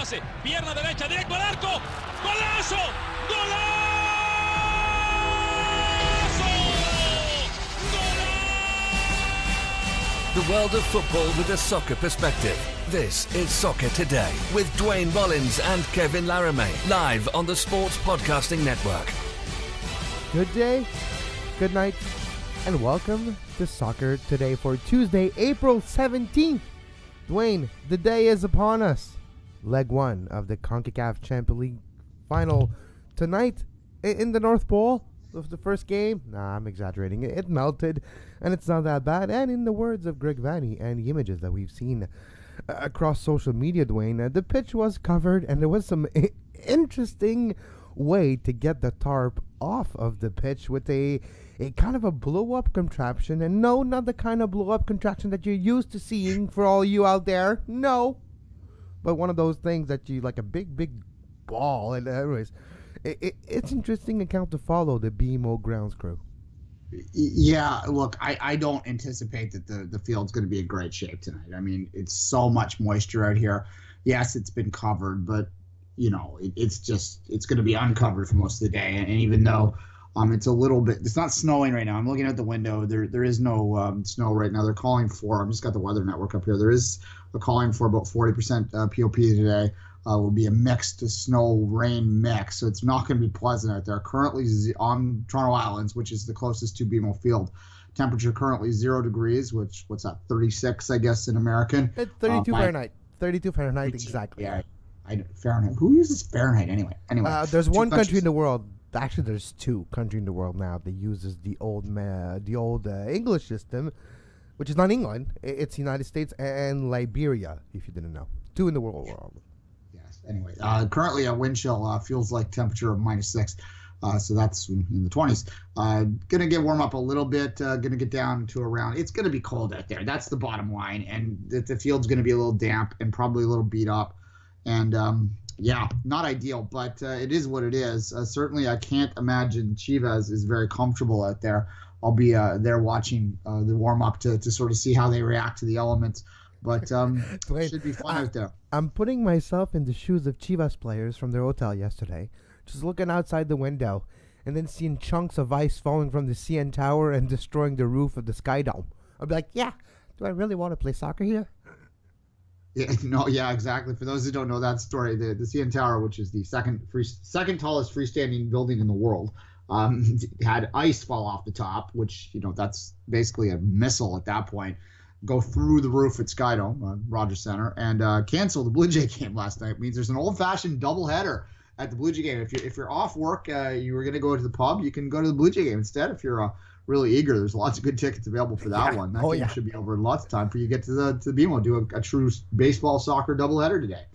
pase, pierna derecha, directo al arco, ¡golazo! ¡Golazo! The world of football with a soccer perspective. This is Soccer Today with Duane, Rollins and Kevin Laramee, live on the Sports Podcasting Network. Good day, good night, and welcome to Soccer Today for Tuesday, April 17th. Duane, the day is upon us. Leg 1 of the CONCACAF Champions League final tonight in the North Pole. Of the first game, I'm exaggerating. It melted, and it's not that bad. And in the words of Greg Vanny and the images that we've seen across social media, Duane, the pitch was covered, and there was some interesting way to get the tarp off of the pitch with a kind of a blow-up contraption. And no, not the kind of blow-up contraption that you're used to seeing for all you out there. No, but one of those things that you like a big ball. And anyways. It's interesting account to follow the BMO grounds crew. Yeah, look, I don't anticipate that the field's going to be in great shape tonight. I mean, it's so much moisture out here. Yes, it's been covered, but, you know, it's going to be uncovered for most of the day. And even though it's a little bit, it's not snowing right now. I'm looking out the window. There is no snow right now. They're calling for, I've just got the Weather Network up here. There is a calling for about 40% POP today. Will be a mixed snow-rain mix, so it's not going to be pleasant out there. Currently on Toronto Islands, which is the closest to BMO Field, temperature currently 0 degrees, which, what's that, 36, I guess, in American? It's 32 Fahrenheit. 32 Fahrenheit, exactly. Yeah, Fahrenheit. Who uses Fahrenheit anyway? Anyway, there's one country in the world. Actually, there's two countries in the world now that uses the old English system, which is not England. It's the United States and Liberia, if you didn't know. Two in the world. Anyway, currently a wind chill feels like temperature of -6, so that's in the 20s. Gonna get warm up a little bit. Gonna get down to around. It's gonna be cold out there. That's the bottom line, and the field's gonna be a little damp and probably a little beat up. And yeah, not ideal, but it is what it is. Certainly, I can't imagine Chivas is very comfortable out there. I'll be there watching the warm up to sort of see how they react to the elements. But it should be fun out there. I'm putting myself in the shoes of Chivas players from their hotel yesterday, just looking outside the window and then seeing chunks of ice falling from the CN Tower and destroying the roof of the Sky Dome. I'd be like, yeah, do I really want to play soccer here? Yeah, exactly. For those who don't know that story, the CN Tower, which is the second tallest freestanding building in the world, had ice fall off the top, which, you know, that's basically a missile at that point. Go through the roof at Skydome, Rogers Center, and cancel the Blue Jay game last night. It means there's an old-fashioned doubleheader at the Blue Jay game. If you're off work, you were going to go to the pub, you can go to the Blue Jay game instead. If you're really eager, there's lots of good tickets available for that one. That game should be over in lots of time for you to get to the BMO, do a true baseball soccer doubleheader today.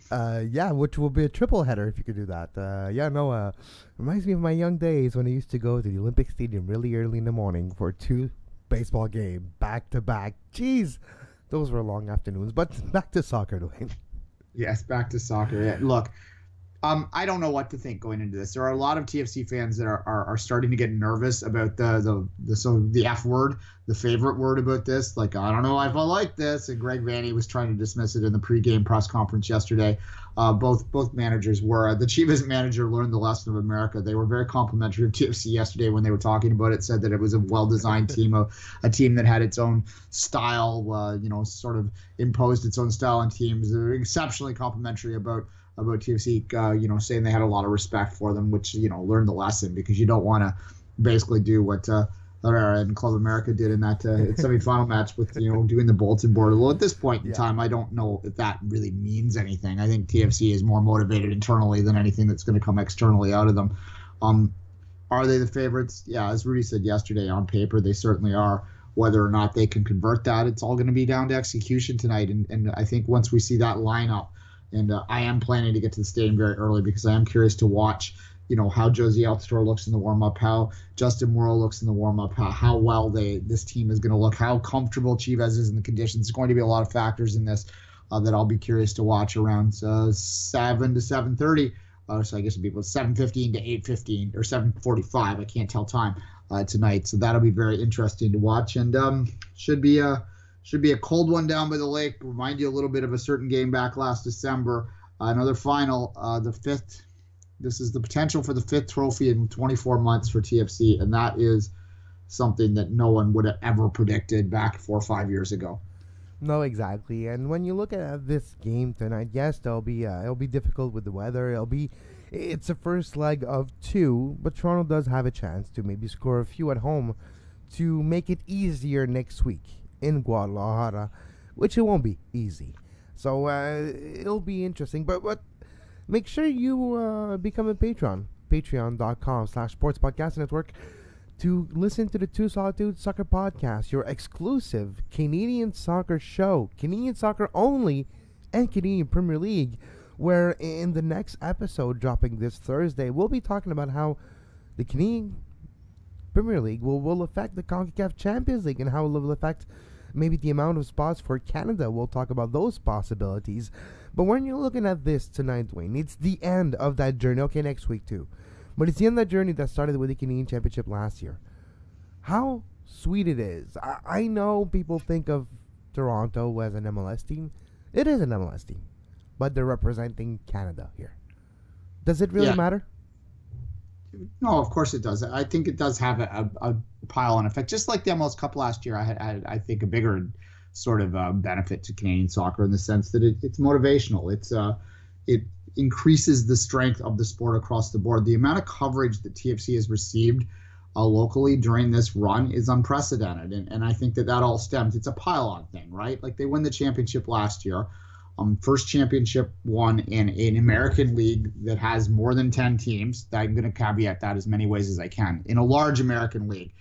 Yeah, which will be a triple header if you could do that. Reminds me of my young days when I used to go to the Olympic Stadium really early in the morning for two baseball game back to back. Jeez, those were long afternoons. But back to soccer, Duane. Yes, back to soccer. Yeah. Look, I don't know what to think going into this. There are a lot of TFC fans that are starting to get nervous about the F word, the favorite word about this. Like, I don't know if I like this. And Greg Vanny was trying to dismiss it in the pregame press conference yesterday. Both managers were. The Chivas manager learned the lesson of America. They were very complimentary of TFC yesterday when they were talking about it. Said that it was a well-designed team, a team that had its own style. Sort of imposed its own style on teams. They were exceptionally complimentary about TFC, saying they had a lot of respect for them, which, learned the lesson, because you don't want to basically do what and Club America did in that semifinal match with, doing the bulletin board. Well, at this point in time, I don't know if that really means anything. I think TFC is more motivated internally than anything that's going to come externally out of them. Are they the favorites? Yeah, as Rudy said yesterday, on paper, they certainly are. Whether or not they can convert that, it's all going to be down to execution tonight. And I think once we see that lineup, and I am planning to get to the stadium very early because I am curious to watch, how Josie Altidore looks in the warm-up, how Justin Morrow looks in the warm-up, how well this team is going to look, how comfortable Chivas is in the conditions. There's going to be a lot of factors in this that I'll be curious to watch around 7 to 7:30. So I guess it'd be about 7:15 to 8:15 or 7:45. I can't tell time tonight. So that'll be very interesting to watch, and should be a cold one down by the lake. Remind you a little bit of a certain game back last December. Another final, the fifth. This is the potential for the fifth trophy in 24 months for TFC, and that is something that no one would have ever predicted back 4 or 5 years ago. No, exactly. And when you look at this game tonight, yes, it'll be difficult with the weather. It's the first leg of 2, but Toronto does have a chance to maybe score a few at home to make it easier next week in Guadalajara, which it won't be easy. So it'll be interesting. But make sure you become a patron. Patreon.com/sportspodcastnetwork to listen to the Two Solitude Soccer Podcast, your exclusive Canadian soccer show, Canadian soccer only, and Canadian Premier League, where in the next episode dropping this Thursday, we'll be talking about how the Canadian Premier League will affect the CONCACAF Champions League and how it will affect maybe the amount of spots for Canada. We'll talk about those possibilities. But when you're looking at this tonight, Duane, it's the end of that journey. Okay, next week too. But it's the end of that journey that started with the Canadian Championship last year. How sweet it is. I know people think of Toronto as an MLS team. It is an MLS team. But they're representing Canada here. Does it really matter? No, of course it does. I think it does have a pile-on effect. Just like the MLS Cup last year, I think a bigger sort of benefit to Canadian soccer in the sense that it's motivational. It increases the strength of the sport across the board. The amount of coverage that TFC has received locally during this run is unprecedented, and I think that all stems. It's a pile-on thing, right? Like they win the championship last year. First championship won in an American league that has more than 10 teams. I'm going to caveat that as many ways as I can. In a large American league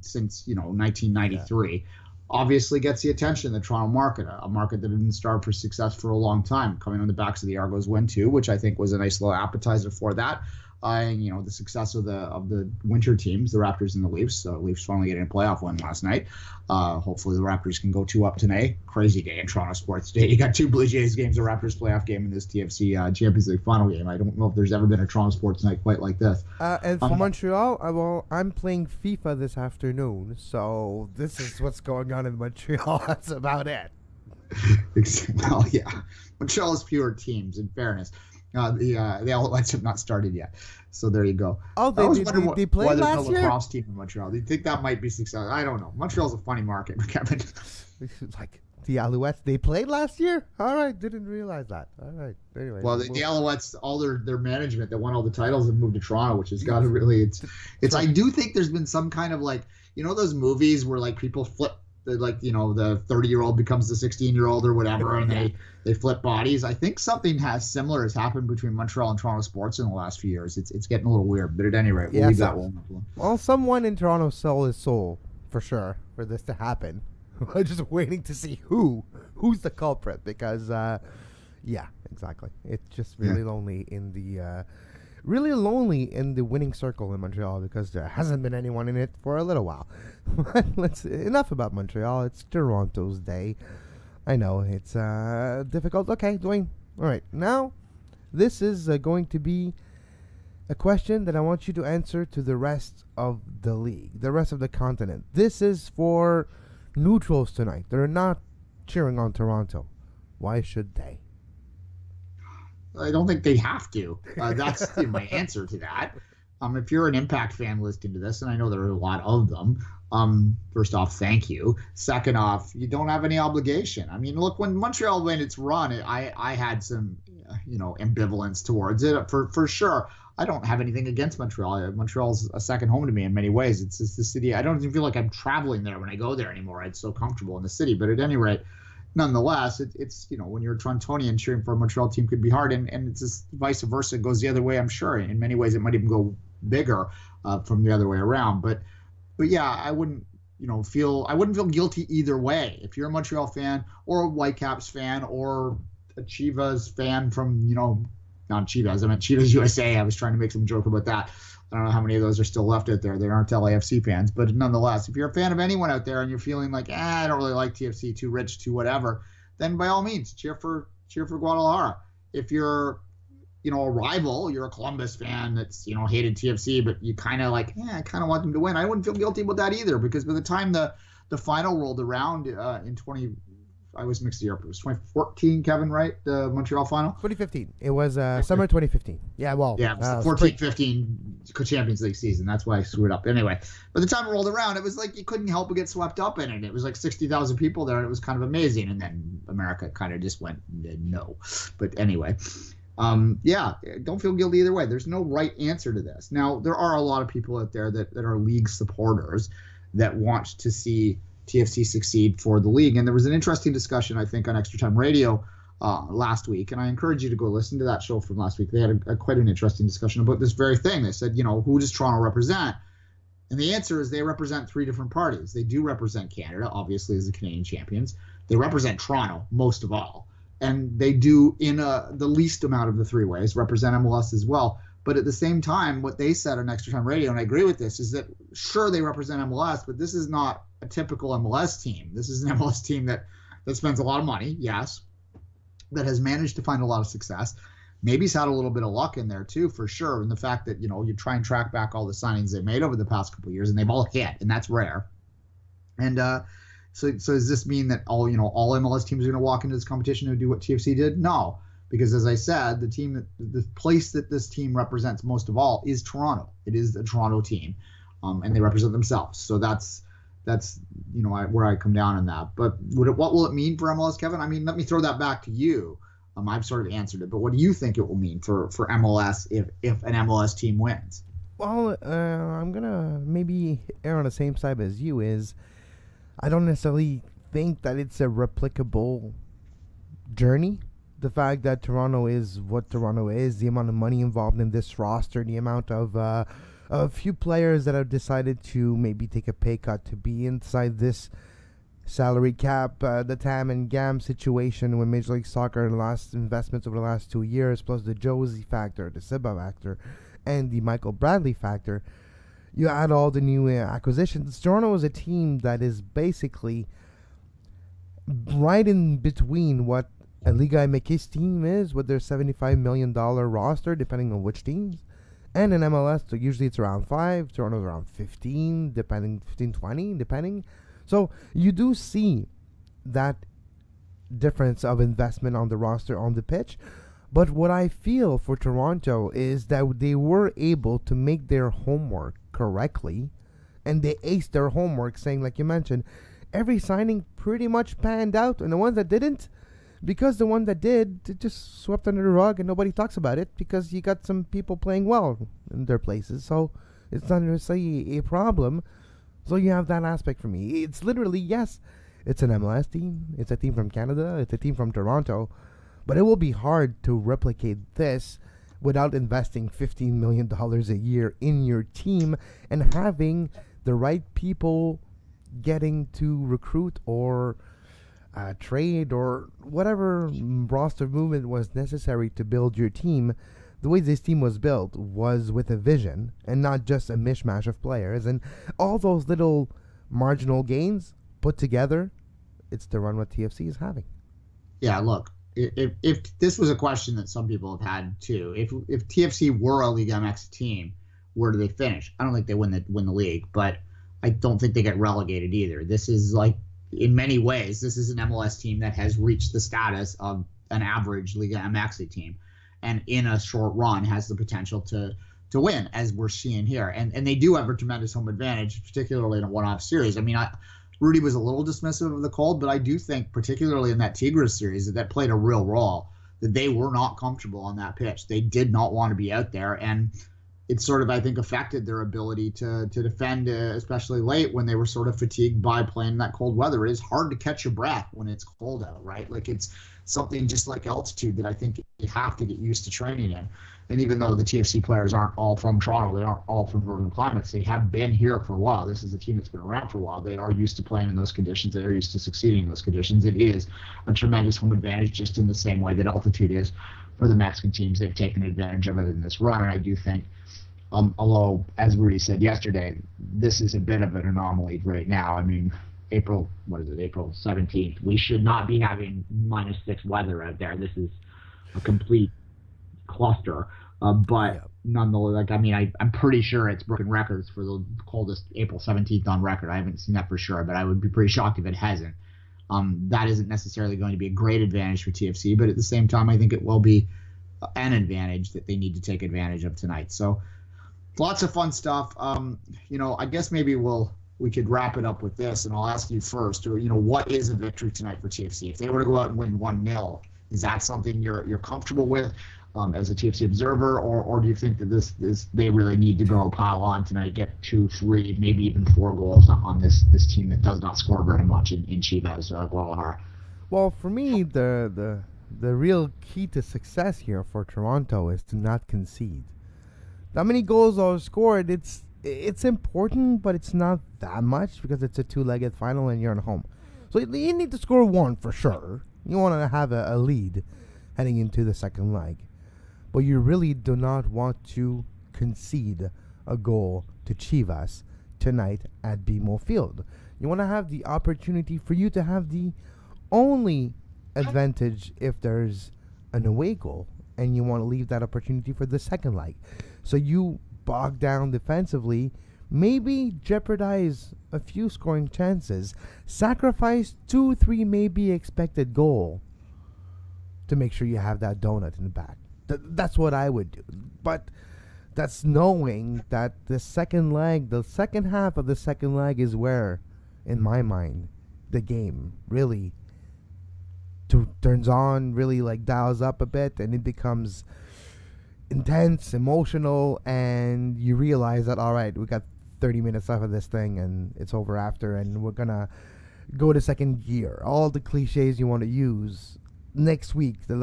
since 1993. Obviously gets the attention of the Toronto market, a market that had been starved for success for a long time, coming on the backs of the Argos win too, which I think was a nice little appetizer for that. And the success of the winter teams, the Raptors and the Leafs. Leafs finally getting a playoff win last night. Hopefully the Raptors can go 2-up today. Crazy day in Toronto sports today. You got 2 Blue Jays games, a Raptors playoff game, and this TFC Champions League final game. I don't know if there's ever been a Toronto sports night quite like this. And for Montreal, I'm playing FIFA this afternoon, so this is what's going on in Montreal. That's about it. Well, yeah. Montreal has fewer teams, in fairness. The Alouettes have not started yet, so there you go. Oh, they played last year? Lacrosse team in Montreal. Do you think that might be successful? I don't know. Montreal's a funny market, Kevin. Like the Alouettes, they played last year? All right, didn't realize that. All right, anyway. Well, the Alouettes, all their management that won all the titles have moved to Toronto, which has got to really. It's. I do think there's been some kind of like those movies where like people flip. Like the 30-year-old becomes the 16-year-old or whatever, and they flip bodies. I think something similar has happened between Montreal and Toronto sports in the last few years. It's getting a little weird, but at any rate, we'll leave that one. Well, someone in Toronto sold his soul for sure for this to happen. We're just waiting to see who's the culprit because, exactly. It's just really lonely in the. Really lonely in the winning circle in Montreal because there hasn't been anyone in it for a little while. Enough about Montreal. It's Toronto's day. I know it's difficult. Okay, Duane. All right, now this is going to be a question that I want you to answer to the rest of the league, the rest of the continent. This is for neutrals tonight. They're not cheering on Toronto. Why should they? I don't think they have to. That's my answer to that. If you're an Impact fan listening to this, and I know there are a lot of them, first off, thank you. Second off, you don't have any obligation. I mean, look, when Montreal went its run, I had some, ambivalence towards it for sure. I don't have anything against Montreal. Montreal's a second home to me in many ways. It's the city. I don't even feel like I'm traveling there when I go there anymore. It's so comfortable in the city. But at any rate, nonetheless, it's when you're a Torontonian, cheering for a Montreal team could be hard, and it's just vice versa. It goes the other way, I'm sure. In many ways, it might even go bigger from the other way around. But yeah, I wouldn't feel guilty either way. If you're a Montreal fan or a Whitecaps fan or a Chivas fan from not Chivas, I meant Chivas USA. I was trying to make some joke about that. I don't know how many of those are still left out there. They aren't LAFC fans. But nonetheless, if you're a fan of anyone out there and you're feeling like, I don't really like TFC, too rich, too whatever, then by all means, cheer for Guadalajara. If you're, a rival, you're a Columbus fan that's, hated TFC, but you kind of like, I kind of want them to win. I wouldn't feel guilty about that either because by the time the final rolled around in I was mixed the year. It was 2014, Kevin, right? The Montreal final? 2015. It was summer 2015. Yeah, well. Yeah, it was the 14-15 Champions League season. That's why I screwed up. Anyway, by the time it rolled around, it was like you couldn't help but get swept up in it. It was like 60,000 people there, and it was kind of amazing. And then America kind of just went, no. But anyway, don't feel guilty either way. There's no right answer to this. Now, there are a lot of people out there that are league supporters that want to see TFC succeed for the league. And there was an interesting discussion, I think, on Extra Time Radio last week. And I encourage you to go listen to that show from last week. They had quite an interesting discussion about this very thing. They said, who does Toronto represent? And the answer is they represent three different parties. They do represent Canada, obviously, as the Canadian champions. They represent Toronto, most of all. And they do, in the least amount of the three ways, represent MLS as well. But at the same time, what they said on Extra Time Radio, and I agree with this, is that sure, they represent MLS, but this is not a typical MLS team. This is an MLS team that spends a lot of money, yes, that has managed to find a lot of success. Maybe he's had a little bit of luck in there too, for sure. And the fact that, you try and track back all the signings they've made over the past couple of years, and they've all hit, and that's rare. And so does this mean that all MLS teams are going to walk into this competition and do what TFC did? No. Because as I said, the place that this team represents most of all is Toronto. It is a Toronto team, and they represent themselves. So that's where I come down on that. But what will it mean for MLS, Kevin? I mean, let me throw that back to you. I've sort of answered it, but what do you think it will mean for MLS if an MLS team wins? Well, I'm gonna maybe err on the same side as you. Is I don't necessarily think that it's a replicable journey. The fact that Toronto is what Toronto is, the amount of money involved in this roster, the amount of a few players that have decided to maybe take a pay cut to be inside this salary cap, the TAM and GAM situation with Major League Soccer and the last investments over the last 2 years, plus the Josie factor, the Siba factor, and the Michael Bradley factor. You add all the new acquisitions. Toronto is a team that is basically right in between what a Liga MX team is with their $75 million roster, depending on which teams. And in MLS, so usually it's around 5. Toronto's around 15, 20, depending. So you do see that difference of investment on the roster, on the pitch. But what I feel for Toronto is that they were able to make their homework correctly. And they aced their homework, saying, like you mentioned, every signing pretty much panned out. And the ones that didn't, because the one that did, it just swept under the rug and nobody talks about it because you got some people playing well in their places. So it's not necessarily a problem. So you have that aspect for me. It's literally, yes, it's an MLS team. It's a team from Canada. It's a team from Toronto. But it will be hard to replicate this without investing $15 million a year in your team and having the right people getting to recruit or trade or whatever roster movement was necessary to build your team. The way this team was built was with a vision and not just a mishmash of players. And all those little marginal gains put together, it's the run what TFC is having. Yeah, look, if this was a question that some people have had too, if TFC were a Liga MX team, where do they finish? I don't think they win the league, but I don't think they get relegated either. This is like, in many ways, this is an MLS team that has reached the status of an average Liga MX team, and in a short run has the potential to win, as we're seeing here. And they do have a tremendous home advantage, particularly in a one-off series. I mean, Rudy was a little dismissive of the cold, but I do think, particularly in that Tigres series, that played a real role, that they were not comfortable on that pitch. They did not want to be out there, and it sort of, I think, affected their ability to defend, especially late when they were sort of fatigued by playing in that cold weather. It is hard to catch your breath when it's cold out, right? Like, it's something just like altitude that I think you have to get used to training in. And even though the TFC players aren't all from Toronto, they aren't all from northern climates, they have been here for a while. This is a team that's been around for a while. They are used to playing in those conditions. They are used to succeeding in those conditions. It is a tremendous home advantage, just in the same way that altitude is for the Mexican teams. They've taken advantage of it in this run, and I do think, although, as Rudy said yesterday, this is a bit of an anomaly right now. I mean, April 17th. We should not be having -6 weather out there. This is a complete cluster. But nonetheless, I'm pretty sure it's broken records for the coldest April 17th on record. I haven't seen that for sure, but I would be pretty shocked if it hasn't. That isn't necessarily going to be a great advantage for TFC, but at the same time, I think it will be an advantage that they need to take advantage of tonight. So lots of fun stuff. I guess maybe we could wrap it up with this, and I'll ask you first, or, what is a victory tonight for TFC? If they were to go out and win 1-0, is that something you're comfortable with as a TFC observer, or do you think that this they really need to go pile on tonight, get 2, 3, maybe even 4 goals on this team that does not score very much in Chivas Guadalajara? Well, for me, the real key to success here for Toronto is to not concede. How many goals are scored? It's important, but it's not that much because it's a 2-legged final and you're at home. So you need to score 1 for sure. You want to have a lead heading into the second leg. But you really do not want to concede a goal to Chivas tonight at BMO Field. You want to have the opportunity for you to have the only advantage if there's an away goal, and you want to leave that opportunity for the second leg. So you bog down defensively, maybe jeopardize a few scoring chances, sacrifice 2, 3 maybe expected goal to make sure you have that donut in the back. That's what I would do. But that's knowing that the second half of the second leg is where, in my mind, the game really turns on, really dials up a bit, and it becomes intense, emotional, and you realize that, all right, we got 30 minutes left of this thing and it's over after, and we're gonna go to second gear. All the cliches you want to use next week, for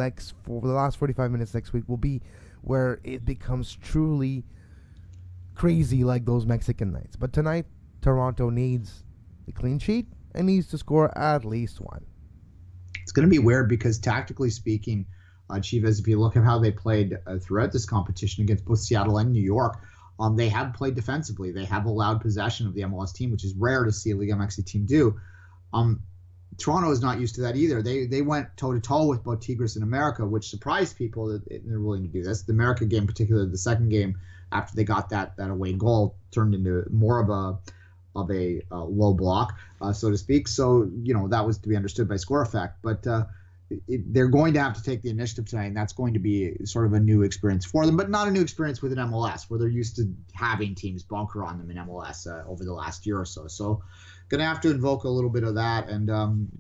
the last 45 minutes next week will be where it becomes truly crazy, like those Mexican nights. But tonight, Toronto needs a clean sheet and needs to score at least 1. It's going to be weird because tactically speaking, Chivas, if you look at how they played throughout this competition against both Seattle and New York, they have played defensively. They have allowed possession of the MLS team, which is rare to see a Liga MX team do. Toronto is not used to that either. They went toe-to-toe with both Tigres and America, which surprised people that they're willing to do this. The America game, particularly the second game, after they got that away goal, turned into more of a low block, so to speak. So, that was to be understood by score effect. But they're going to have to take the initiative tonight, and that's going to be sort of a new experience for them, but not a new experience with an MLS, where they're used to having teams bunker on them in MLS over the last year or so. So going to have to invoke a little bit of that, and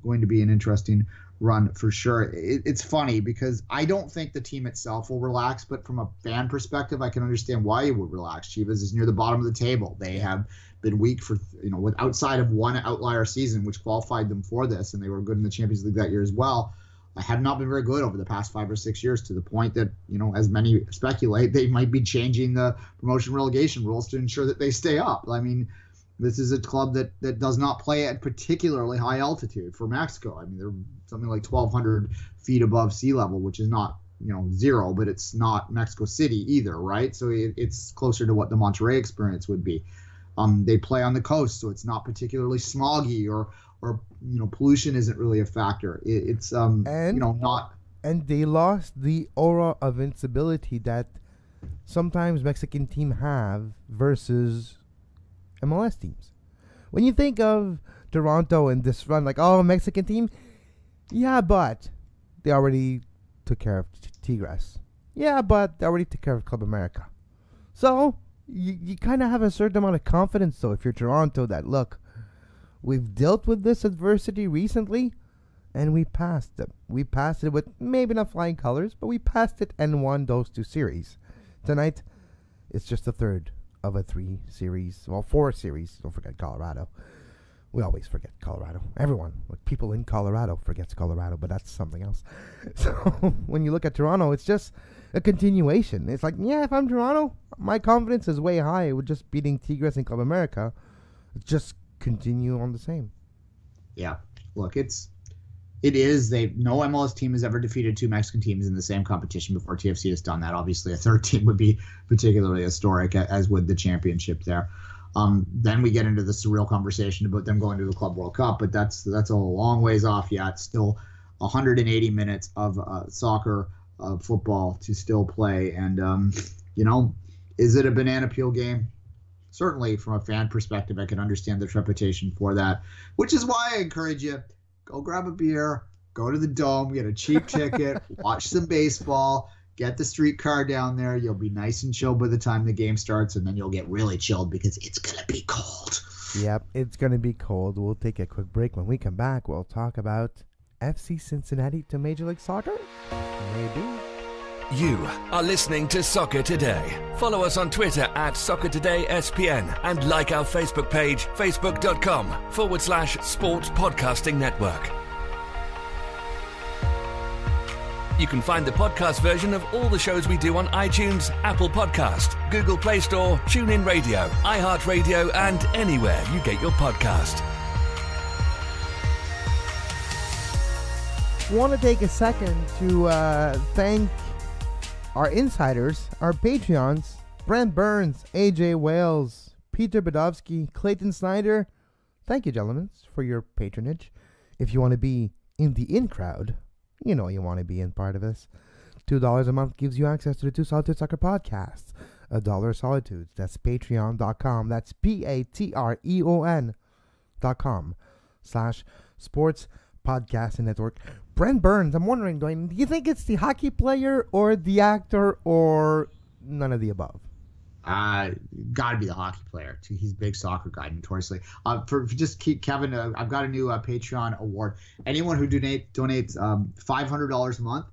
going to be an interesting run for sure. It's funny because I don't think the team itself will relax, but from a fan perspective, I can understand why you would relax. Chivas is near the bottom of the table. They have been weak for, with outside of one outlier season, which qualified them for this, and they were good in the Champions League that year as well. Have not been very good over the past 5 or 6 years, to the point that, as many speculate, they might be changing the promotion relegation rules to ensure that they stay up. I mean, this is a club that does not play at particularly high altitude for Mexico. I mean, they're something like 1,200 feet above sea level, which is not, zero, but it's not Mexico City either, right? So it's closer to what the Monterrey experience would be. They play on the coast, so it's not particularly smoggy or pollution isn't really a factor. It's not. And they lost the aura of invincibility that sometimes Mexican team have versus MLS teams. When you think of Toronto and this run, Mexican team, yeah, but they already took care of Tigres. Yeah, but they already took care of Club America. So you kind of have a certain amount of confidence, though, if you're Toronto, that look, we've dealt with this adversity recently, and we passed it. We passed it with maybe not flying colors, but we passed it and won those 2 series. Tonight, it's just the third of a 4 series. Don't forget Colorado. We always forget Colorado. Everyone, people in Colorado, forgets Colorado, but that's something else. So when you look at Toronto, it's just a continuation. It's like, yeah, if I'm Toronto, my confidence is way high with just beating Tigres and Club America. Just continue on the same. Yeah, look, it is. No MLS team has ever defeated 2 Mexican teams in the same competition before. TFC has done that. Obviously, a third team would be particularly historic, as would the championship there. Then we get into the surreal conversation about them going to the Club World Cup, but that's a long ways off yet. Still 180 minutes of soccer, football to still play. And, is it a banana peel game? Certainly, from a fan perspective, I can understand the trepidation for that, which is why I encourage you, go grab a beer, go to the Dome, get a cheap ticket, watch some baseball, get the streetcar down there. You'll be nice and chilled by the time the game starts, and then you'll get really chilled because it's going to be cold. Yep, it's going to be cold. We'll take a quick break. When we come back, we'll talk about FC Cincinnati to Major League Soccer. Maybe. You are listening to Soccer Today. Follow us on Twitter at SoccerTodaySPN and like our Facebook page, facebook.com/Sports Podcasting Network. You can find the podcast version of all the shows we do on iTunes, Apple Podcast, Google Play Store, TuneIn Radio, iHeartRadio, and anywhere you get your podcast. Want to take a second to thank our insiders, our Patreons, Brent Burns, AJ Wales, Peter Badovsky, Clayton Snyder. Thank you, gentlemen, for your patronage. If you want to be in the in crowd, you know you want to be in part of this. $2 a month gives you access to the Two Solitude Soccer podcasts. $1 Solitudes. That's patreon.com. That's patreon.com/Sports Podcasting Network. Brent Burns, I'm wondering, Duane, do you think it's the hockey player or the actor or none of the above? Gotta be the hockey player too. He's a big soccer guy, notoriously. For just keep Kevin, I've got a new Patreon award. Anyone who donates $500 a month,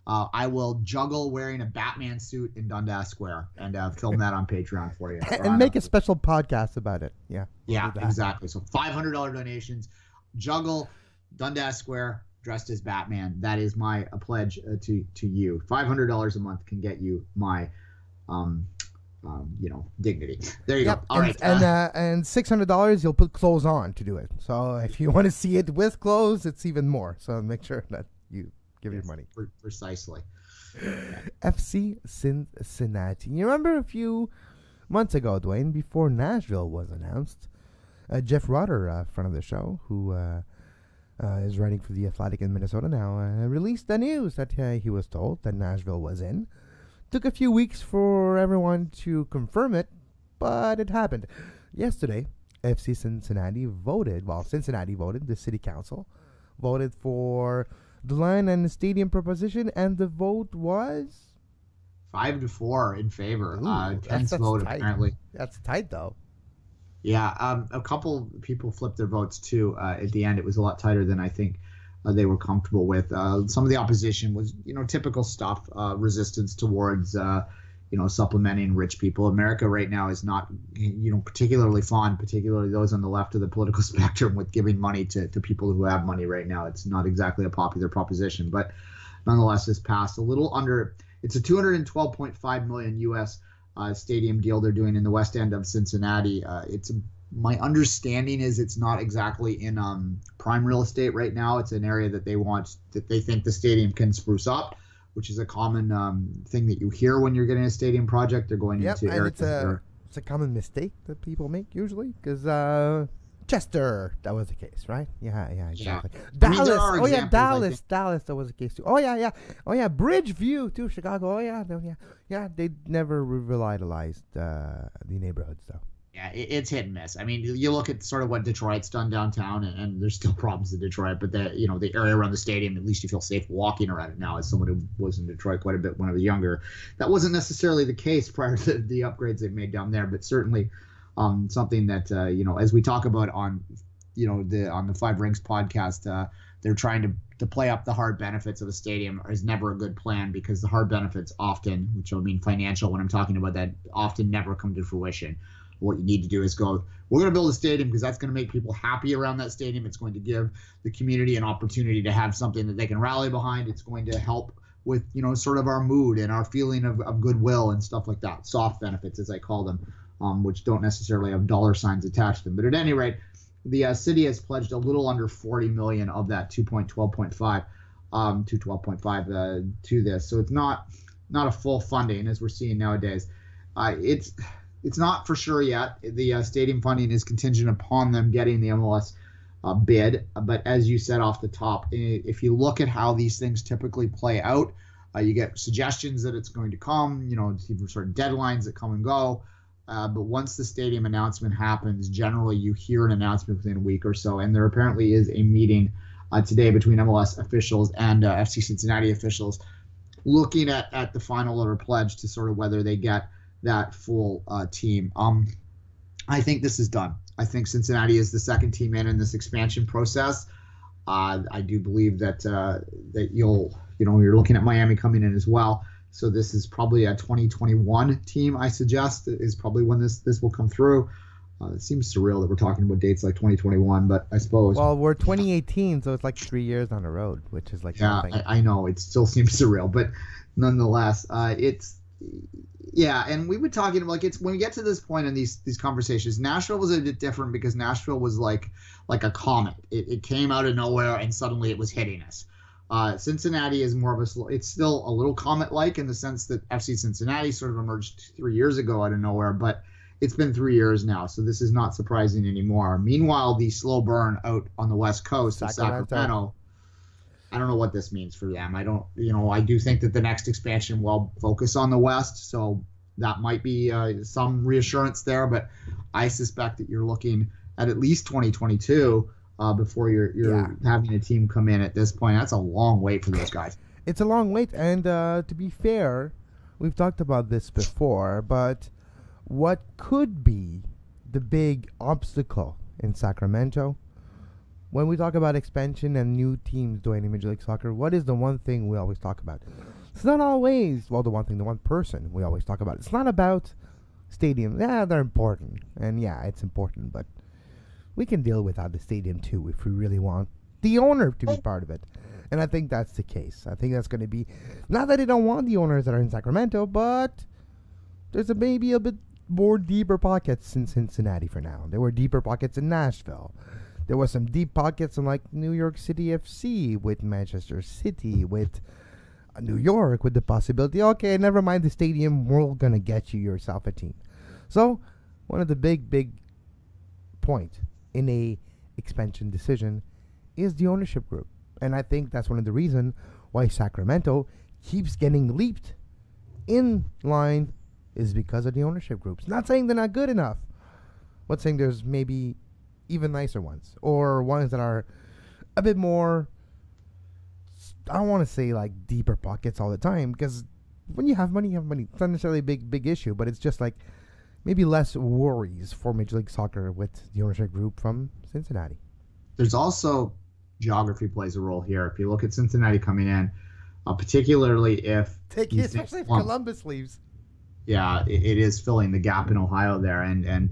I will juggle wearing a Batman suit in Dundas Square and film that on Patreon for you. And make a special podcast about it. Yeah, exactly. So $500 donations, juggle Dundas Square dressed as Batman. That is my pledge to you. $500 a month can get you my dignity. There you go. All right. And $600 you'll put clothes on to do it. So if you want to see it with clothes, it's even more. So make sure that you give your money. Precisely. FC Cincinnati. You remember a few months ago, Duane, before Nashville was announced, Jeff Rutter, friend of the show, who is writing for The Athletic in Minnesota now, released the news that he was told that Nashville was in. Took a few weeks for everyone to confirm it, but it happened. Yesterday, FC Cincinnati voted, the city council voted for the line and the stadium proposition, and the vote was 5-4 in favor. Tense vote, apparently. That's tight, though. Yeah, a couple people flipped their votes too. At the end, it was a lot tighter than I think they were comfortable with. Some of the opposition was, typical stuff, resistance towards, supplementing rich people. America right now is not, particularly fond, particularly those on the left of the political spectrum, with giving money to people who have money right now. It's not exactly a popular proposition, but nonetheless, this passed a little under. It's a $212.5 million U.S. Stadium deal they're doing in the west end of Cincinnati. My understanding is it's not exactly in prime real estate right now. It's an area that they think the stadium can spruce up, which is a common thing that you hear when you're getting a stadium project. They're going into areas. It's a common mistake that people make usually, because Chester, that was the case, right? Yeah, exactly. Yeah. Dallas, Dallas, that was the case too. Oh yeah, Bridgeview too, Chicago. They never revitalized the neighborhoods though. Yeah, it's hit and miss. I mean, you look at sort of what Detroit's done downtown, and there's still problems in Detroit, but the area around the stadium, at least you feel safe walking around it now. As someone who was in Detroit quite a bit when I was younger, that wasn't necessarily the case prior to the upgrades they've made down there, but certainly something that as we talk about on the Five Rings podcast, they're trying to play up the hard benefits of a stadium is never a good plan, because the hard benefits often, which I mean financial when I'm talking about that, often never come to fruition. What you need to do is go, we're going to build a stadium because that's going to make people happy around that stadium. It's going to give the community an opportunity to have something that they can rally behind. It's going to help with, sort of our mood and our feeling of goodwill and stuff like that. Soft benefits, as I call them, which don't necessarily have dollar signs attached to them. But at any rate, the city has pledged a little under $40 million of that 212.5 to this. So it's not a full funding as we're seeing nowadays. It's not for sure yet. The stadium funding is contingent upon them getting the MLS bid. But as you said off the top, if you look at how these things typically play out, you get suggestions that it's going to come, sort of deadlines that come and go. But once the stadium announcement happens, generally you hear an announcement within a week or so. And there apparently is a meeting today between MLS officials and FC Cincinnati officials, looking at the final letter pledge to sort of whether they get that full team. I think this is done. I think Cincinnati is the second team in this expansion process. I do believe that you're looking at Miami coming in as well. So this is probably a 2021 team, I suggest, is probably when this will come through. It seems surreal that we're talking about dates like 2021, but I suppose. Well, we're 2018, so it's like 3 years on the road, which is like nothing. I know. It still seems surreal, but nonetheless, and we've been talking about when we get to this point in these conversations, Nashville was a bit different because Nashville was like a comet. It came out of nowhere and suddenly it was hitting us. Cincinnati is more of it's still a little comet-like in the sense that FC Cincinnati sort of emerged 3 years ago out of nowhere, but it's been 3 years now, so this is not surprising anymore. Meanwhile, the slow burn out on the West Coast of Sacramento, I don't know what this means for them. I do think that the next expansion will focus on the West, so that might be some reassurance there, but I suspect that you're looking at least 2022 before you're having a team come in at this point. That's a long wait for those guys. It's a long wait, and to be fair, we've talked about this before, but what could be the big obstacle in Sacramento? When we talk about expansion and new teams doing Major League Soccer, what is the one thing we always talk about? It's not always, the one person we always talk about. It's not about stadiums. Yeah, they're important. And yeah, it's important, but we can deal without the stadium too if we really want the owner to be part of it. And I think that's the case. I think that's going to be, not that they don't want the owners that are in Sacramento, but there's maybe a bit more deeper pockets in Cincinnati for now. There were deeper pockets in Nashville. There was some deep pockets in like New York City FC, with Manchester City, with New York, with the possibility, okay, never mind the stadium, we're going to get you yourself a team. So one of the big point in a expansion decision is the ownership group. And I think that's one of the reasons why Sacramento keeps getting leaped in line is because of the ownership groups. Not saying they're not good enough, but saying there's maybe even nicer ones, or ones that are a bit more, I don't want to say like deeper pockets all the time, because when you have money, you have money. It's not necessarily a big issue, but it's just like maybe less worries for Major League Soccer with the ownership group from Cincinnati. There's also geography plays a role here. If you look at Cincinnati coming in, particularly if especially if Columbus leaves. Yeah, it is filling the gap in Ohio there, and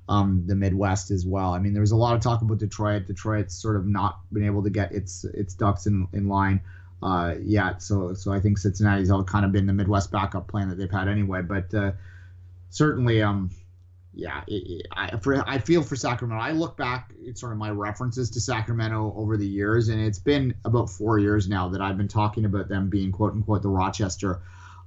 the Midwest as well. I mean, there was a lot of talk about Detroit. Detroit's sort of not been able to get its ducks in line yet. So I think Cincinnati's all kind of been the Midwest backup plan that they've had anyway. But certainly, I feel for Sacramento. I look back at sort of my references to Sacramento over the years, and it's been about 4 years now that I've been talking about them being quote unquote the Rochester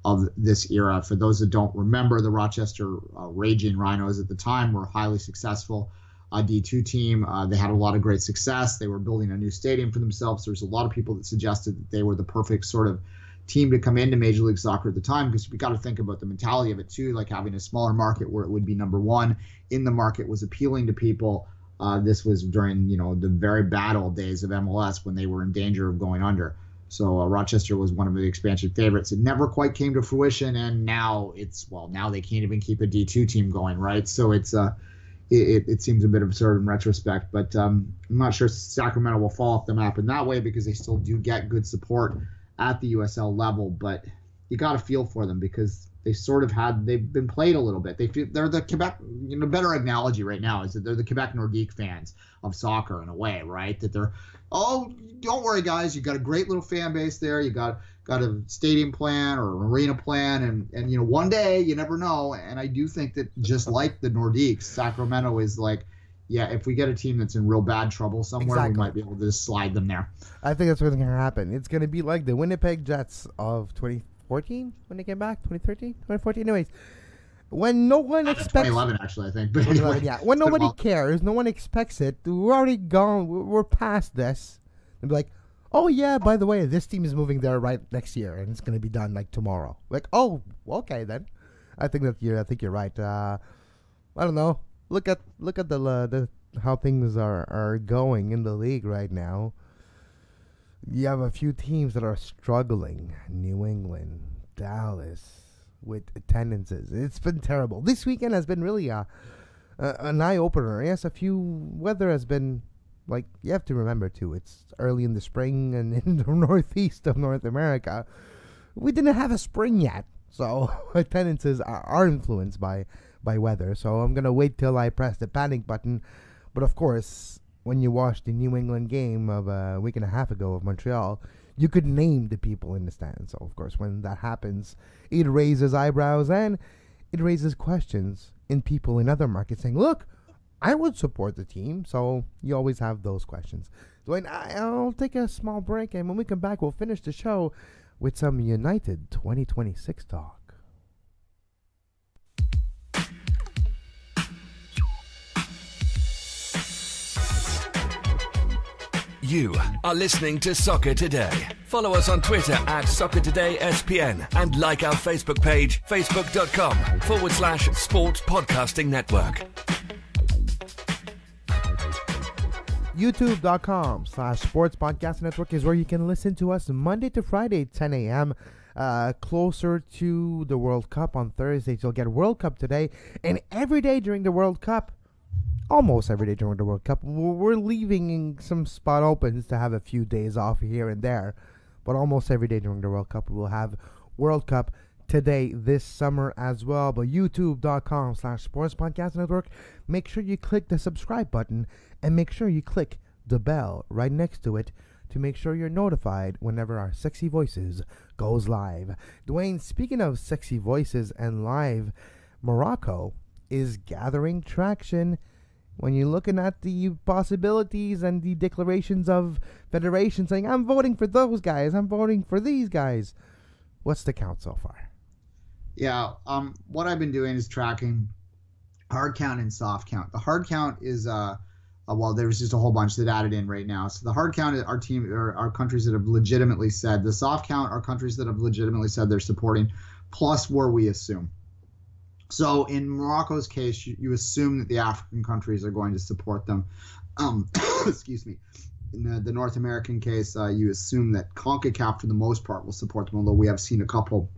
of this era. For those that don't remember, the Rochester Raging Rhinos at the time were a highly successful D2 team. They had a lot of great success. They were building a new stadium for themselves. There's a lot of people that suggested that they were the perfect sort of team to come into Major League Soccer at the time, because we got to think about the mentality of it too, like having a smaller market where it would be number one in the market was appealing to people. This was during the very bad old days of MLS when they were in danger of going under. So Rochester was one of the expansion favorites. It never quite came to fruition, and now now they can't even keep a D2 team going, right? So it seems a bit absurd in retrospect, but I'm not sure Sacramento will fall off the map in that way, because they still do get good support at the USL level. But you got to feel for them, because they've been played a little bit. They're the Quebec, better analogy right now is that they're the Quebec Nordique fans of soccer in a way, right? That they're, oh, don't worry guys, you got a great little fan base there. You got a stadium plan or an arena plan, and one day, you never know. And I do think that just like the Nordiques, Sacramento is like, yeah, if we get a team that's in real bad trouble somewhere, exactly, we might be able to just slide them there. I think that's what's going to happen. It's going to be like the Winnipeg Jets of 2014 when they came back, 2013, 2014. Anyways, when no one expects 2011 actually, I think. But anyway, yeah, when nobody cares, no one expects it. We're already gone. We're past this. And be like, oh yeah, by the way, this team is moving there right next year, and it's going to be done like tomorrow. Like, oh, okay then. I think you're right. I don't know. Look at the how things are going in the league right now. You have a few teams that are struggling. New England, Dallas, with attendances. It's been terrible. This weekend has been really an eye-opener. Yes, weather has been, like, you have to remember, too, it's early in the spring and in the northeast of North America. We didn't have a spring yet, so attendances are influenced by weather. So I'm going to wait till I press the panic button. But, of course, when you watch the New England game of a week and a half ago of Montreal, you could name the people in the stands. So, of course, when that happens, it raises eyebrows and it raises questions in people in other markets saying, look, I would support the team. So you always have those questions. Duane, I'll take a small break, and when we come back, we'll finish the show with some United 2026 talk. You are listening to Soccer Today. Follow us on Twitter at Soccer Today SPN and like our Facebook page, facebook.com/Sports Podcasting Network. YouTube.com/Sports Podcast Network is where you can listen to us Monday to Friday, 10 a.m. Closer to the World Cup on Thursdays. You'll get World Cup Today, and every day during the World Cup, almost every day during the World Cup, we're leaving some spot opens to have a few days off here and there. But almost every day during the World Cup, we'll have World Cup Today this summer as well. But youtube.com/Sports Podcast Network, make sure you click the subscribe button and make sure you click the bell right next to it to make sure you're notified whenever our Sexy Voices goes live. Duane, speaking of Sexy Voices and live, Morocco is gathering traction. When you're looking at the possibilities and the declarations of federations saying, I'm voting for those guys, I'm voting for these guys. What's the count so far? Yeah, what I've been doing is tracking hard count and soft count. The hard count is, well, there's just a whole bunch that added in right now. So the hard count are countries that have legitimately said. The soft count are countries that have legitimately said they're supporting, plus where we assume. So in Morocco's case, you assume that the African countries are going to support them. Excuse me. In the North American case, you assume that CONCACAF, for the most part, will support them, although we have seen a couple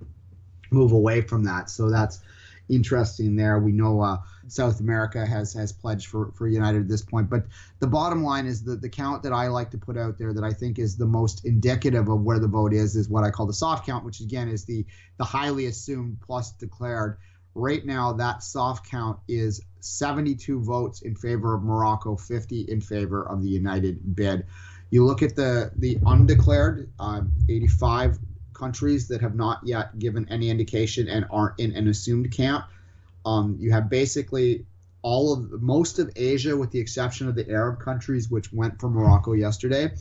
move away from that. So that's interesting there. We know South America has pledged for United at this point. But the bottom line is the count that I like to put out there that I think is the most indicative of where the vote is what I call the soft count, which, again, is the highly assumed plus declared. Right now, that soft count is 72 votes in favor of Morocco, 50 in favor of the United bid. You look at the undeclared, 85 countries that have not yet given any indication and aren't in an assumed camp. You have basically most of Asia, with the exception of the Arab countries, which went for Morocco yesterday.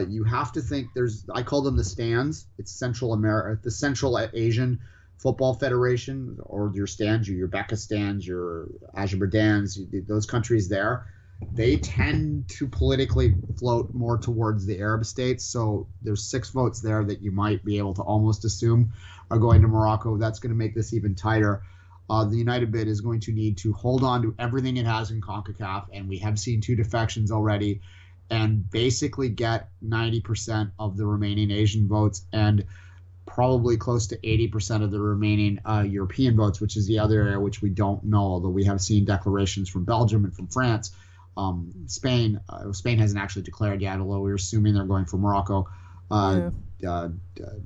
You have to think I call them the stands. It's Central America, the Central Asian Football Federation, or your stands, your Uzbekistans, your Azerbaijans, those countries there, they tend to politically float more towards the Arab states. So there's 6 votes there that you might be able to almost assume are going to Morocco. That's going to make this even tighter. The United bid is going to need to hold on to everything it has in CONCACAF, and we have seen 2 defections already, and basically get 90% of the remaining Asian votes and probably close to 80% of the remaining European votes, which is the other area which we don't know, although we have seen declarations from Belgium and from France. Spain hasn't actually declared yet, although we're assuming they're going for Morocco.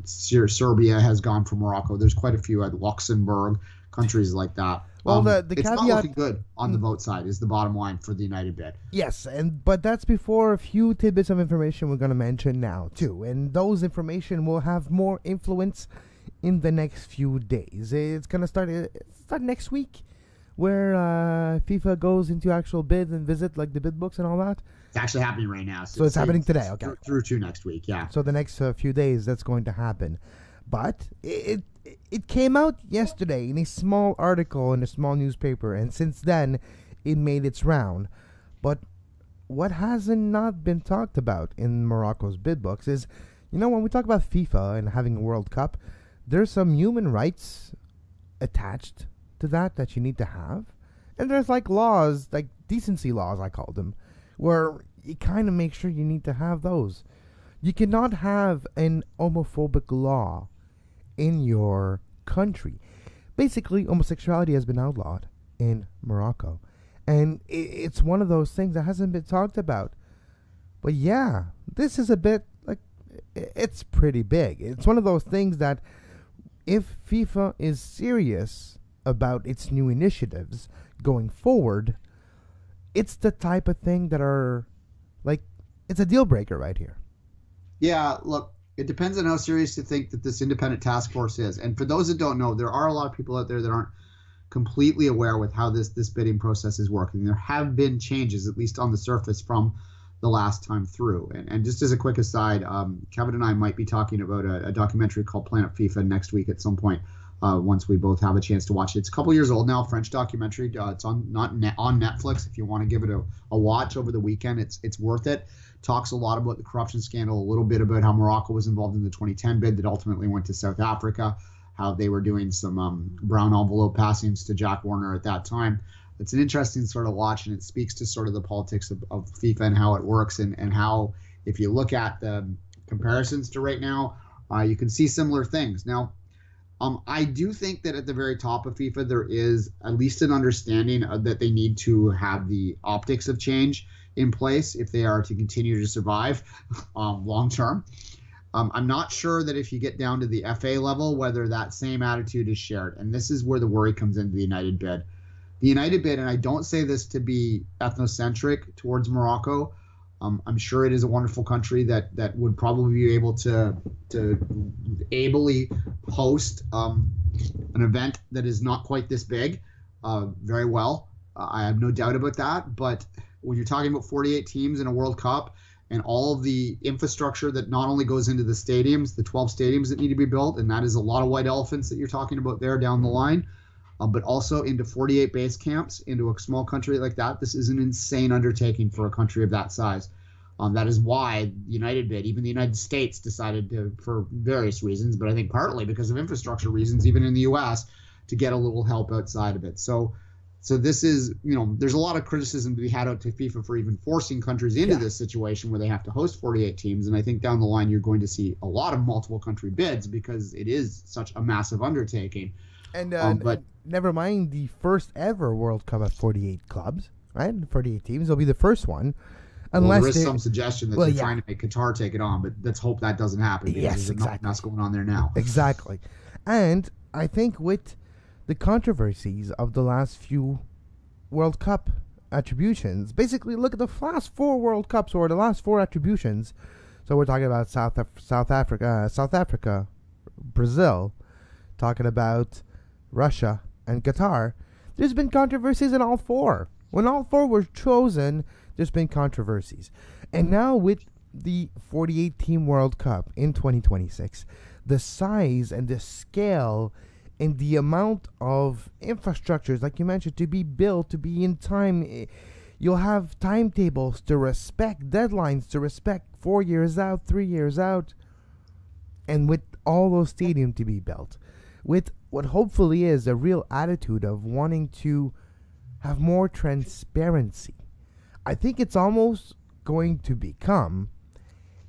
Serbia has gone for Morocco. There's quite a few at Luxembourg, countries like that. Well, the it's caveat, not looking good on the vote side is the bottom line for the United bid. Yes, but that's before a few tidbits of information we're going to mention now, too. And those information will have more influence in the next few days. It's going to start next week, where FIFA goes into actual bids and visit like the bid books and all that. It's actually happening right now. So it's happening today, okay. Through to next week, yeah. So the next few days, that's going to happen. But it came out yesterday in a small article in a small newspaper, and since then, it made its round. But what hasn't not been talked about in Morocco's bid books is, when we talk about FIFA and having a World Cup, there's some human rights attached to that you need to have. And there's like laws, like decency laws, I call them, where you kind of make sure you need to have those. You cannot have an homophobic law in your country. Basically, homosexuality has been outlawed in Morocco. And it's one of those things that hasn't been talked about. But yeah, this is a bit like, it's pretty big. It's one of those things that if FIFA is serious about its new initiatives going forward, it's the type of thing that are like, it's a deal breaker right here. Yeah, look, it depends on how serious you think that this independent task force is. And for those that don't know, there are a lot of people out there that aren't completely aware with how this bidding process is working. There have been changes, at least on the surface, from the last time through. And just as a quick aside, Kevin and I might be talking about a documentary called Planet FIFA next week at some point, once we both have a chance to watch it. It's a couple years old now, French documentary. It's on Netflix. If you want to give it a watch over the weekend, it's worth it. Talks a lot about the corruption scandal, a little bit about how Morocco was involved in the 2010 bid that ultimately went to South Africa, how they were doing some brown envelope passings to Jack Warner at that time. It's an interesting sort of watch, and it speaks to sort of the politics of FIFA and how it works, and how, if you look at the comparisons to right now, you can see similar things. Now, I do think that at the very top of FIFA, there is at least an understanding that they need to have the optics of change in place if they are to continue to survive long term. I'm not sure that if you get down to the FA level, whether that same attitude is shared. And this is where the worry comes into the United bid. The United bid, and I don't say this to be ethnocentric towards Morocco, I'm sure it is a wonderful country that would probably be able to ably host an event that is not quite this big very well. I have no doubt about that. But when you're talking about 48 teams in a World Cup and all of the infrastructure that not only goes into the stadiums, the 12 stadiums that need to be built, and that is a lot of white elephants that you're talking about there down the line, but also into 48 base camps into a small country like that. This is an insane undertaking for a country of that size. That is why United bid, even the United States decided to, for various reasons, but I think partly because of infrastructure reasons, even in the U.S., to get a little help outside of it. So this is, there's a lot of criticism to be had out to FIFA for even forcing countries into this situation where they have to host 48 teams. And I think down the line, you're going to see a lot of multiple country bids because it is such a massive undertaking. And but never mind the first ever World Cup of 48 clubs, right? 48 teams. It'll be the first one. Unless there is some suggestion that they're trying to make Qatar take it on, but let's hope that doesn't happen. Because Yes, there's exactly. enough going on there now. Exactly. And I think with the controversies of the last few World Cup attributions, basically look at the last 4 World Cups or the last 4 attributions. So we're talking about South Africa, Brazil, talking about Russia and Qatar. There's been controversies in all 4. When all 4 were chosen, there's been controversies. And now with the 48-team World Cup in 2026, the size and the scale and the amount of infrastructures, like you mentioned, to be built, to be in time, you'll have timetables to respect, deadlines to respect, 4 years out, 3 years out, and with all those stadiums to be built, with what hopefully is a real attitude of wanting to have more transparency. I think it's almost going to become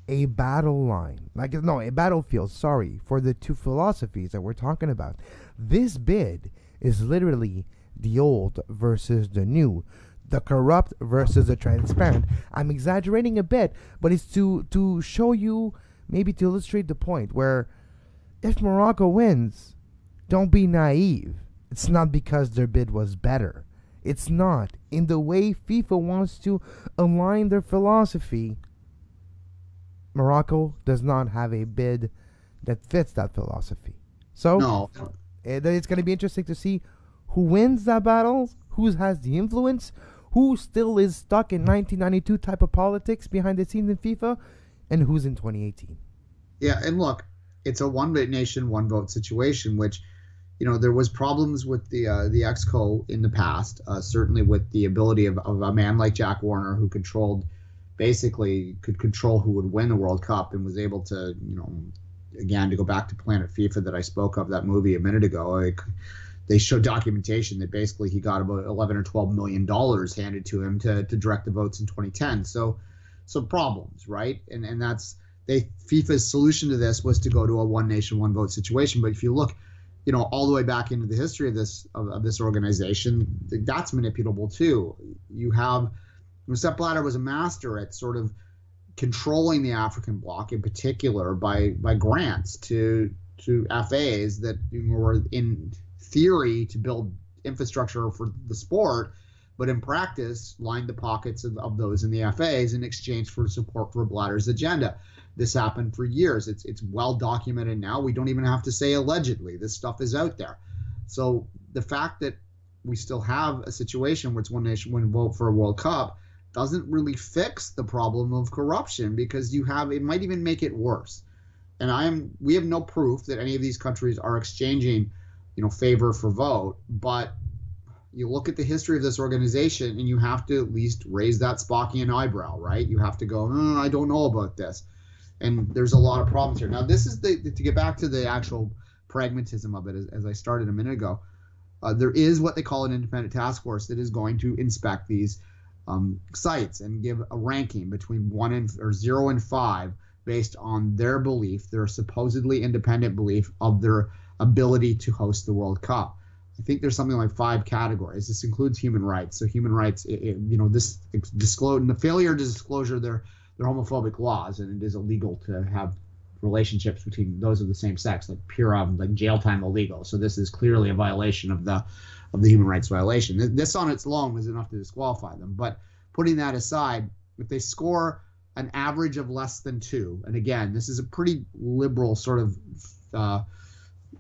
a battle line. A battlefield, for the two philosophies that we're talking about. This bid is literally the old versus the new, the corrupt versus the transparent. I'm exaggerating a bit, but it's to show you, maybe to illustrate the point where if Morocco wins, don't be naive. It's not because their bid was better. It's not. In the way FIFA wants to align their philosophy, Morocco does not have a bid that fits that philosophy. So No. it's going to be interesting to see who wins that battle, who has the influence, who still is stuck in 1992 type of politics behind the scenes in FIFA, and who's in 2018. Yeah, and look, it's a one nation, one vote situation, which, there was problems with the Exco in the past, certainly with the ability of a man like Jack Warner, who could control who would win the World Cup and was able to, again, to go back to Planet FIFA that I spoke of, that movie a minute ago, they showed documentation that basically he got about $11 or $12 million handed to him to direct the votes in 2010. So problems, right? And FIFA's solution to this was to go to a one nation, one vote situation. But if you look, all the way back into the history of this organization, that's manipulable too. Sepp Blatter was a master at sort of controlling the African bloc, in particular by grants to FAs that were in theory to build infrastructure for the sport, but in practice lined the pockets of those in the FAs in exchange for support for Blatter's agenda. This happened for years. It's well documented now. We don't even have to say allegedly. This stuff is out there. So the fact that we still have a situation where it's one nation, one vote for a World Cup doesn't really fix the problem of corruption, because it might even make it worse. And we have no proof that any of these countries are exchanging, favor for vote, but you look at the history of this organization and you have to at least raise that Spockian eyebrow, right? You have to go, I don't know about this. And there's a lot of problems here. Now, this is to get back to the actual pragmatism of it, as I started a minute ago. There is what they call an independent task force that is going to inspect these sites and give a ranking between 0 and 5 based on their belief, their supposedly independent belief of their ability to host the World Cup. I think there's something like 5 categories. This includes human rights. So human rights, this the failure to disclosure their homophobic laws, and it is illegal to have relationships between those of the same sex, like like jail time illegal. So this is clearly a violation of the human rights violation. This on its own was enough to disqualify them. But putting that aside, if they score an average of less than 2, and again, this is a pretty liberal sort of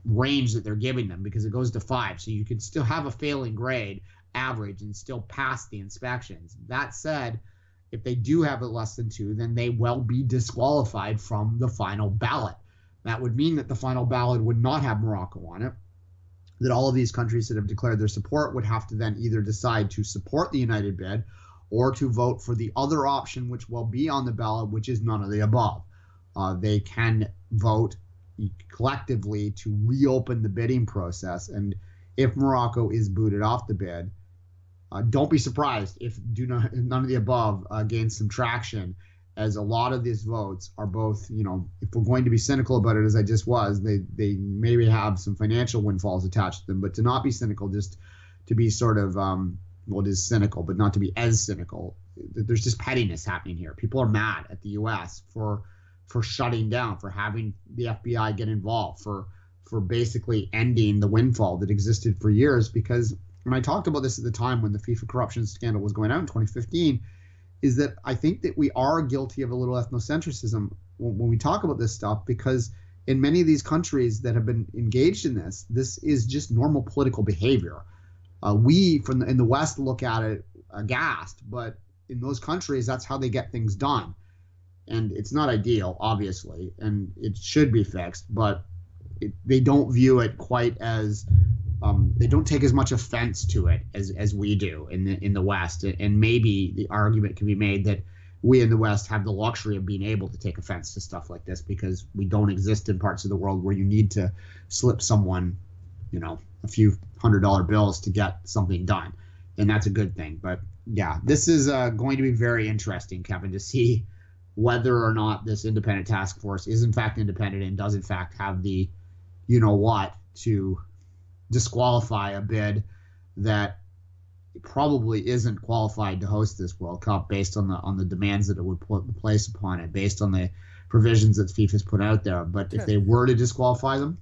range that they're giving them, because it goes to 5, so you could still have a failing grade average and still pass the inspections. That said, if they do have it less than 2, then they will be disqualified from the final ballot. That would mean that the final ballot would not have Morocco on it, that all of these countries that have declared their support would have to then either decide to support the united bid or to vote for the other option, which will be on the ballot, which is none of the above. They can vote collectively to reopen the bidding process. And if Morocco is booted off the bid, don't be surprised if none of the above gains some traction, as a lot of these votes are both, if we're going to be cynical about it, as I just was, they maybe have some financial windfalls attached to them, but to not be cynical, just to be sort of, it is cynical, but not to be as cynical. There's just pettiness happening here. People are mad at the U.S. for shutting down, for having the FBI get involved, for basically ending the windfall that existed for years. Because when I talked about this at the time when the FIFA corruption scandal was going out in 2015, is that I think that we are guilty of a little ethnocentrism when we talk about this stuff, because in many of these countries that have been engaged in this is just normal political behavior. We in the West look at it aghast, but in those countries, that's how they get things done. And it's not ideal, obviously, and it should be fixed, but they don't view it quite as they don't take as much offense to it as we do in the West. And maybe the argument can be made that we in the West have the luxury of being able to take offense to stuff like this, because we don't exist in parts of the world where you need to slip someone, a few $100 bills to get something done. And that's a good thing. But yeah, this is going to be very interesting, Kevin, to see whether or not this independent task force is in fact independent and does in fact have the to disqualify a bid that probably isn't qualified to host this World Cup based on the demands that it would place upon it, based on the provisions that FIFA's put out there. But if they were to disqualify them,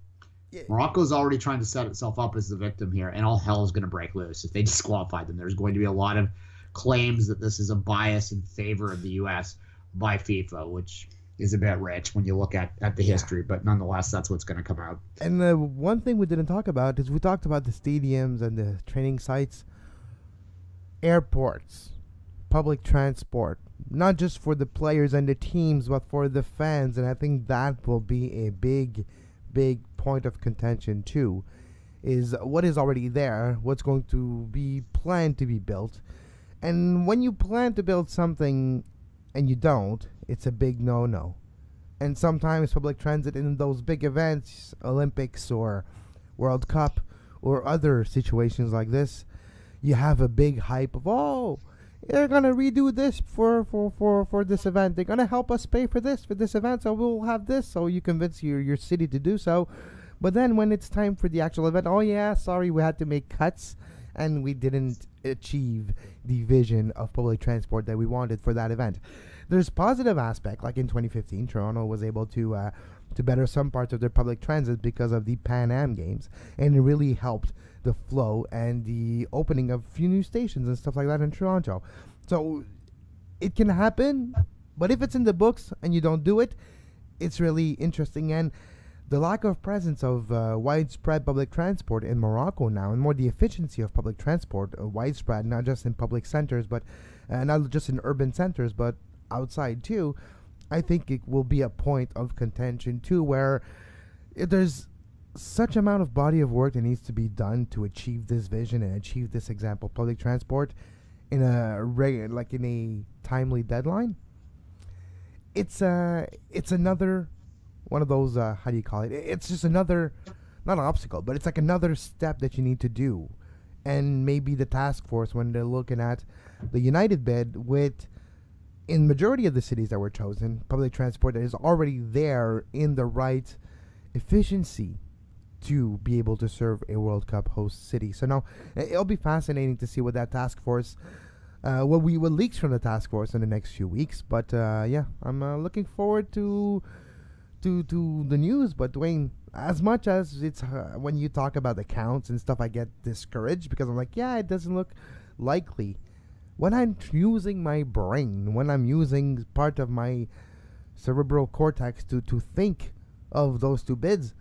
Morocco's already trying to set itself up as the victim here, and all hell is going to break loose if they disqualify them. There's going to be a lot of claims that this is a bias in favor of the U.S. by FIFA, which is a bit rich when you look at the history, but nonetheless, that's what's going to come out. And the one thing we didn't talk about is we talked about the stadiums and the training sites, airports, public transport, not just for the players and the teams, but for the fans. And I think that will be a big point of contention too, is what is already there, what's going to be planned to be built. And when you plan to build something and you don't, it's a big no-no. And sometimes public transit in those big events, Olympics or World Cup or other situations like this, you have a big hype of, they're gonna redo this for this event. They're gonna help us pay for this event, so we'll have this. So you convince your city to do so. But then when it's time for the actual event, oh yeah, sorry, we had to make cuts, and we didn't achieve the vision of public transport that we wanted for that event. There's positive aspect, like in 2015, Toronto was able to better some parts of their public transit because of the Pan Am Games, and it really helped the flow and the opening of a few new stations and stuff like that in Toronto. So it can happen, but if it's in the books and you don't do it, it's really interesting. And the lack of presence of widespread public transport in Morocco now, and more the efficiency of public transport, widespread, not just in public centers, but not just in urban centers, but outside too, I think it will be a point of contention too, where there's such amount of body of work that needs to be done to achieve this vision and achieve this example, public transport, in a timely deadline. It's another one of those, how do you call it? It's just another, not an obstacle, but it's like another step that you need to do. And maybe the task force, when they're looking at the United bid, with, in majority of the cities that were chosen, public transport that is already there in the right efficiency to be able to serve a World Cup host city. So now, it'll be fascinating to see what that task force, what leaks from the task force in the next few weeks. But yeah, I'm looking forward to the news. But Duane, as much as it's when you talk about the counts and stuff, I get discouraged because I'm like, yeah, it doesn't look likely. When I'm using my brain, when I'm using part of my cerebral cortex to think of those two bids,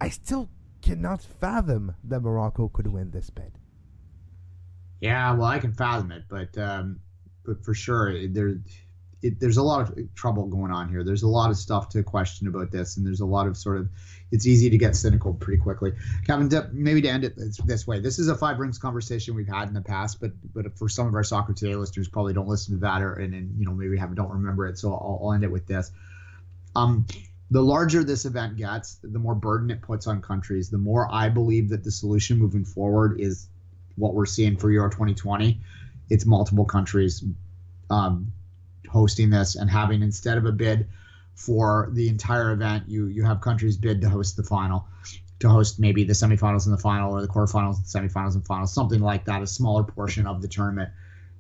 I still cannot fathom that Morocco could win this bid. Yeah, well, I can fathom it, but for sure, there's a lot of trouble going on here. There's a lot of stuff to question about this, and there's a lot of it's easy to get cynical pretty quickly. Kevin, maybe to end it this way, this is a Five Rings conversation we've had in the past, but for some of our Soccer Today listeners, probably don't listen to that, and maybe don't remember it. So I'll end it with this. The larger this event gets, the more burden it puts on countries. The more I believe that the solution moving forward is what we're seeing for Euro 2020. It's multiple countries hosting this, and having, instead of a bid for the entire event, you have countries bid to host the final, to host maybe the semifinals and the final, or the quarterfinals, the semifinals and finals, something like that, a smaller portion of the tournament,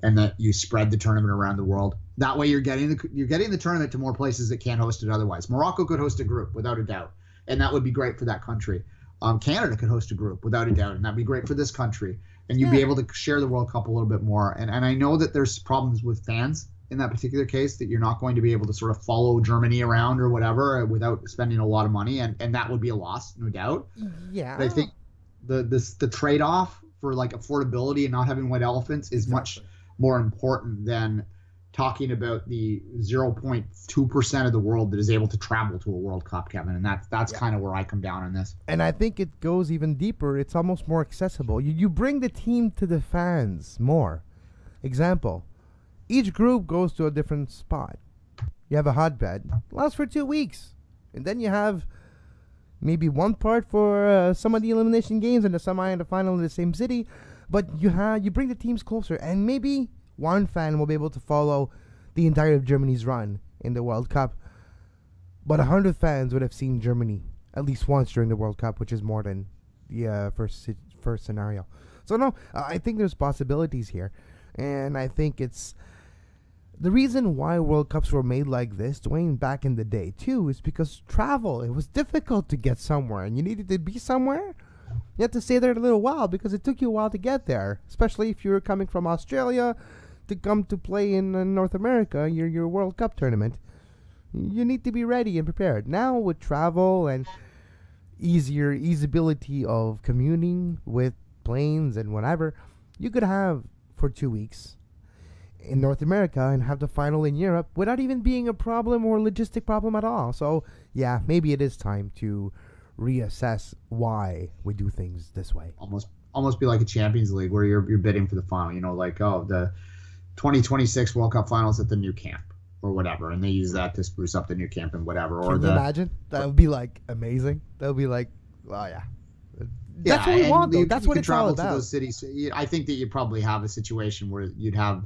and that you spread the tournament around the world. That way you're getting the tournament to more places that can't host it otherwise. Morocco could host a group without a doubt, and that would be great for that country. Canada could host a group without a doubt, and that'd be great for this country. And you'd be able to share the World Cup a little bit more. And I know that there's problems with fans in that particular case, that you're not going to be able to sort of follow Germany around or whatever without spending a lot of money, and that would be a loss, no doubt. Yeah. But I think the trade-off for like affordability and not having white elephants is much more important than talking about the 0.2% of the world that is able to travel to a World Cup, Kevin. And that's kind of where I come down on this. And I think it goes even deeper. It's almost more accessible. You bring the team to the fans more. Example, each group goes to a different spot. You have a hotbed. Lasts for 2 weeks. And then you have maybe one part for some of the elimination games and the semi and the final in the same city. But you bring the teams closer, and maybe one fan will be able to follow the entire of Germany's run in the World Cup. But 100 fans would have seen Germany at least once during the World Cup, which is more than the first scenario. So no, I think there's possibilities here. And I think it's the reason why World Cups were made like this, Duane, back in the day too, is because travel. It was difficult to get somewhere, and you needed to be somewhere. You had to stay there a little while because it took you a while to get there, especially if you were coming from Australia to come to play in North America, your World Cup tournament. You need to be ready and prepared. Now with travel and easeability of commuting with planes and whatever, you could have for 2 weeks in North America and have the final in Europe without even being a problem or logistic problem at all. So yeah, maybe it is time to reassess why we do things this way. Almost be like a Champions League where you're bidding for the final, the 2026 World Cup finals at the new camp or whatever, and they use that to spruce up the new camp and whatever. Can you imagine? That would be amazing. That would be well, yeah. That's what we want, though. That's what it's all about. To those cities. I think that you probably have a situation where you'd have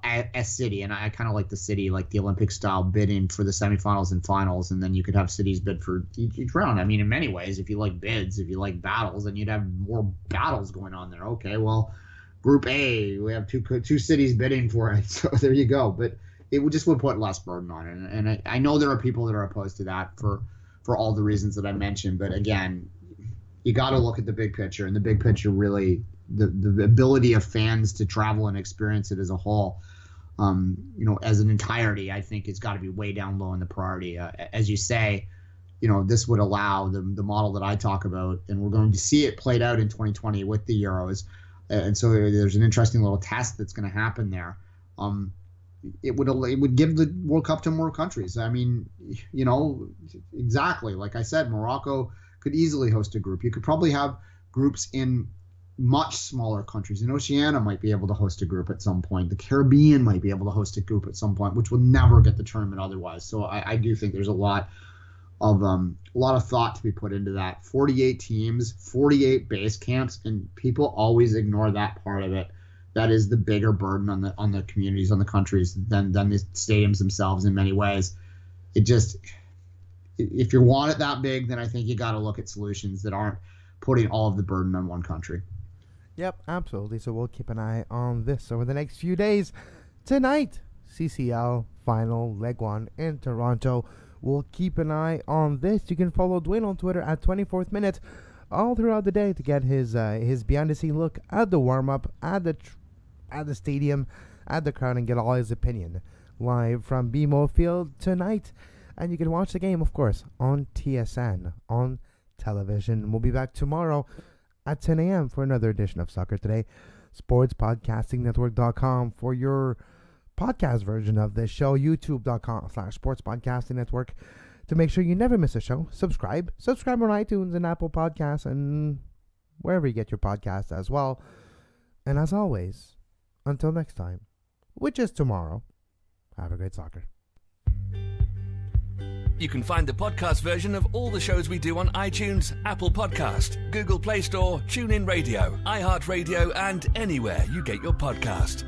a city, and I kind of like the city, like the Olympic style bidding for the semifinals and finals, and then you could have cities bid for each round. I mean, in many ways, if you like bids, if you like battles, then you'd have more battles going on there. Okay, well, Group A, we have two cities bidding for it, so there you go. But it would put less burden on it, and I know there are people that are opposed to that for all the reasons that I mentioned. But again, you got to look at the big picture, and the big picture really. The ability of fans to travel and experience it as a whole, as an entirety, I think it's got to be way down low in the priority. As you say, this would allow the model that I talk about, and we're going to see it played out in 2020 with the Euros. And so there's an interesting little test that's going to happen there. It would give the World Cup to more countries. I mean, exactly. Like I said, Morocco could easily host a group. You could probably have groups in much smaller countries. And Oceania might be able to host a group at some point. The Caribbean might be able to host a group at some point, which will never get the tournament otherwise. So I do think there's a lot of thought to be put into that. 48 teams, 48 base camps, and people always ignore that part of it. That is the bigger burden on the communities, on the countries than the stadiums themselves in many ways. If you want it that big, then I think you got to look at solutions that aren't putting all of the burden on one country. Yep, absolutely. So we'll keep an eye on this over the next few days. Tonight, CCL final leg 1 in Toronto. We'll keep an eye on this. You can follow Duane on Twitter at 24th Minute all throughout the day to get his behind the scene look at the warm up, at the stadium, at the crowd, and get all his opinion live from BMO Field tonight. And you can watch the game, of course, on TSN on television. We'll be back tomorrow at 10 a.m. for another edition of Soccer Today. SportsPodcastingNetwork.com for your podcast version of this show. YouTube.com/SportsPodcastingNetwork to make sure you never miss a show. Subscribe on iTunes and Apple Podcasts and wherever you get your podcasts as well. And as always, until next time, which is tomorrow, have a great soccer. You can find the podcast version of all the shows we do on iTunes, Apple Podcast, Google Play Store, TuneIn Radio, iHeartRadio, and anywhere you get your podcast.